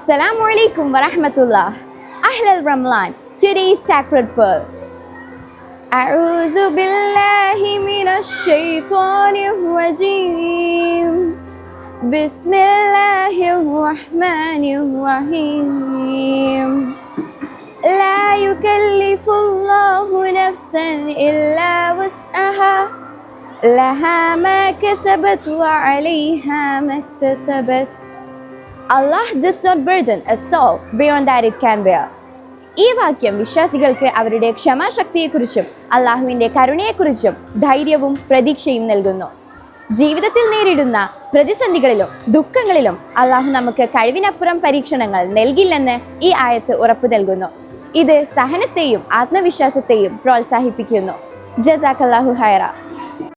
Assalamu alaikum wa rahmatullah. Ahlal Ramlan. Today's sacred pearl. A'udhu billahi minash shaitanir rajim. Bismillahir rahmanir rahim. La yukallifullahu nafsan illa wus'aha. Laha ma kasabat wa 'alayha ma iktasabat. Allah does not burden a soul beyond that it can bear. ഈ വാക്യം വിശ്വാസികൾക്ക് അവരുടെ ക്ഷമാശക്തിയെക്കുറിച്ചും അള്ളാഹുവിൻ്റെ കരുണയെക്കുറിച്ചും ധൈര്യവും പ്രതീക്ഷയും നൽകുന്നു. ജീവിതത്തിൽ നേരിടുന്ന പ്രതിസന്ധികളിലും ദുഃഖങ്ങളിലും അള്ളാഹു നമുക്ക് കഴിവിനപ്പുറം പരീക്ഷണങ്ങൾ നൽകില്ലെന്ന് ഈ ആയത്ത് ഉറപ്പു നൽകുന്നു. ഇത് സഹനത്തെയും ആത്മവിശ്വാസത്തെയും പ്രോത്സാഹിപ്പിക്കുന്നു. ജസാക്കല്ലാഹു ഹൈറ.